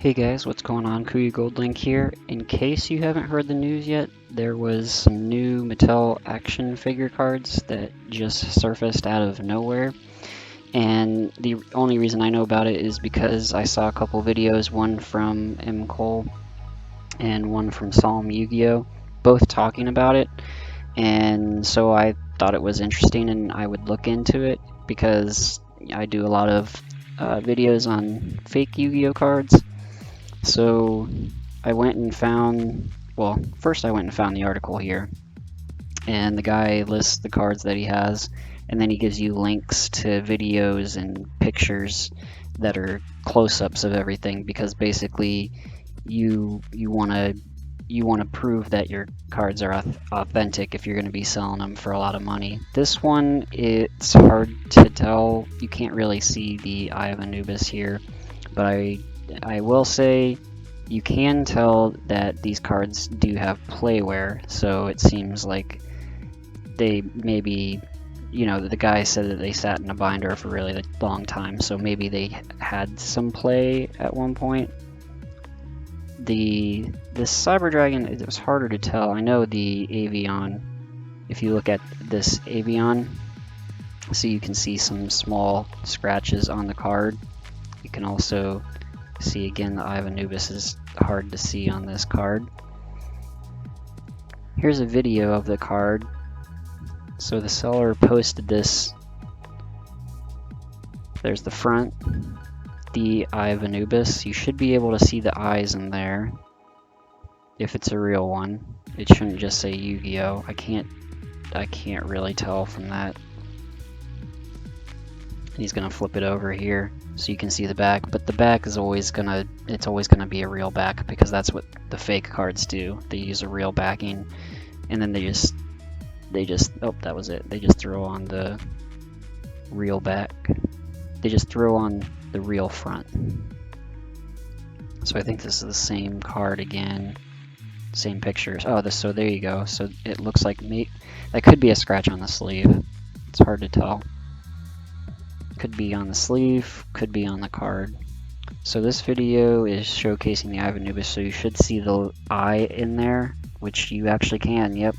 Hey guys, what's going on? Kuya Goldlink here. In case you haven't heard the news yet, there was some new Mattel action figure cards that just surfaced out of nowhere. And the only reason I know about it is because I saw a couple videos, one from mf03 and one from Yugioh, both talking about it. And so I thought it was interesting and I would look into it because I do a lot of videos on fake Yu-Gi-Oh cards. So I went and found, well, first I went and found the article here, and the guy lists the cards that he has, and then he gives you links to videos and pictures that are close-ups of everything, because basically you want to prove that your cards are authentic if you're going to be selling them for a lot of money. This one, it's hard to tell. You can't really see the Eye of Anubis here, but I will say you can tell that these cards do have playware, so it seems like they maybe, you know, the guy said that they sat in a binder for a really long time, so maybe they had some play at one point. This Cyber Dragon, it was harder to tell. I know the Avion, if you look at this Avion, so you can see some small scratches on the card. You can also see again the Eye of Anubis is hard to see on this card. Here's a video of the card. So the seller posted this. There's the front, the Eye of Anubis. You should be able to see the eyes in there if it's a real one. It shouldn't just say Yu-Gi-Oh. I can't really tell from that. He's gonna flip it over here so you can see the back, but the back is always gonna be a real back, because that's what the fake cards do. They use a real backing, and then they just oh, that was it. They just throw on the real back. They just throw on the real front. So I think this is the same card again, same pictures. Oh, so there you go. So it looks like that could be a scratch on the sleeve. It's hard to tell. Could be on the sleeve, could be on the card. So this video is showcasing the Eye of Anubis, so you should see the eye in there, which you actually can. Yep,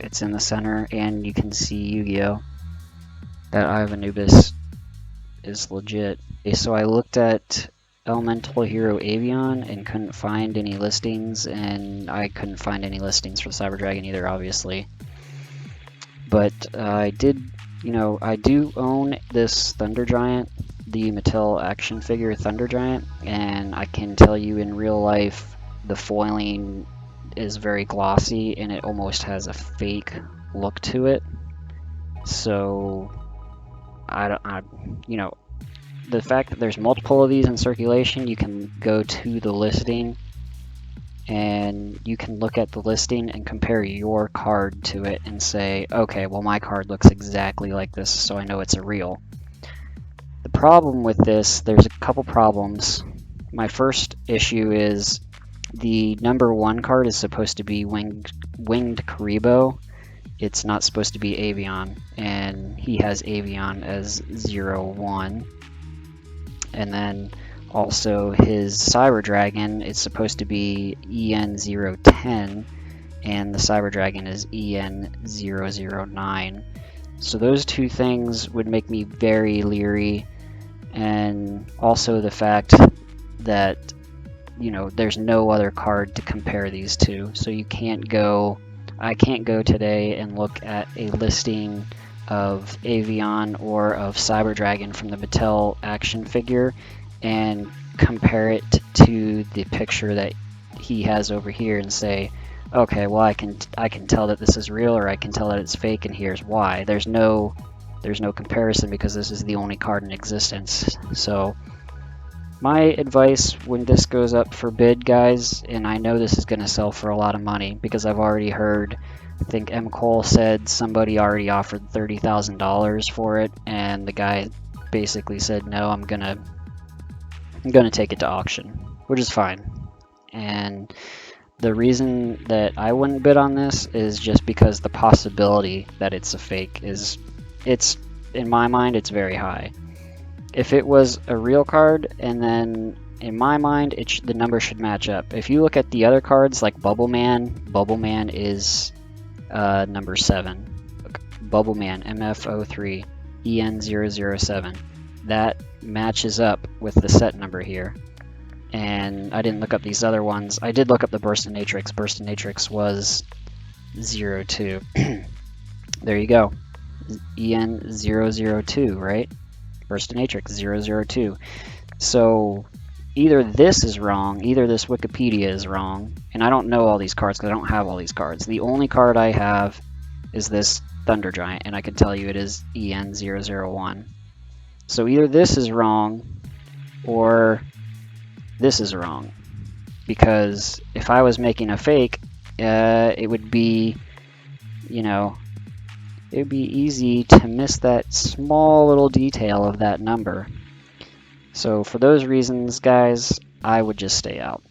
it's in the center, and you can see Yu-Gi-Oh. That Eye of Anubis is legit. Okay, so I looked at Elemental Hero Avion and couldn't find any listings, and I couldn't find any listings for the Cyber Dragon either, obviously. But I did, you know, I do own this Thunder Giant, the Mattel action figure Thunder Giant, and I can tell you in real life the foiling is very glossy and it almost has a fake look to it. So you know, the fact that there's multiple of these in circulation, you can go to the listing and you can look at the listing and compare your card to it and say, okay, well, my card looks exactly like this, so I know it's a real. The problem with this, there's a couple problems. My first issue is the #1 card is supposed to be Winged Karibo. It's not supposed to be Avion, and he has Avion as 01. And then also his Cyber Dragon is supposed to be EN010, and the Cyber Dragon is EN009. So those two things would make me very leery, and also the fact that, you know, there's no other card to compare these two. So you can't go, I can't go today and look at a listing of Avion or of Cyber Dragon from the Mattel action figure and compare it to the picture that he has over here and say, okay, well, I can tell that this is real, or I can tell that it's fake, and here's why. There's no comparison, because this is the only card in existence. So my advice when this goes up for bid, guys, and I know this is going to sell for a lot of money, because I've already heard, I think M. Cole said somebody already offered $30,000 for it, and the guy basically said, no, I'm gonna take it to auction, which is fine. And the reason that I wouldn't bid on this is just because the possibility that it's a fake is, in my mind, it's very high. If it was a real card and then in my mind, the number should match up. If you look at the other cards like Bubble Man is number 7. Bubble Man, mf03, en007. That matches up with the set number here. And I didn't look up these other ones. I did look up the Burstinatrix. Burstinatrix was 02. There you go. en002, right? Burstinatrix 002. So either this is wrong, either this Wikipedia is wrong, and I don't know all these cards because I don't have all these cards. The only card I have is this Thunder Giant, and I can tell you it is en001. So either this is wrong, or this is wrong. Because if I was making a fake, it would be, you know, it would be easy to miss that small little detail of that number. So for those reasons, guys, I would just stay out.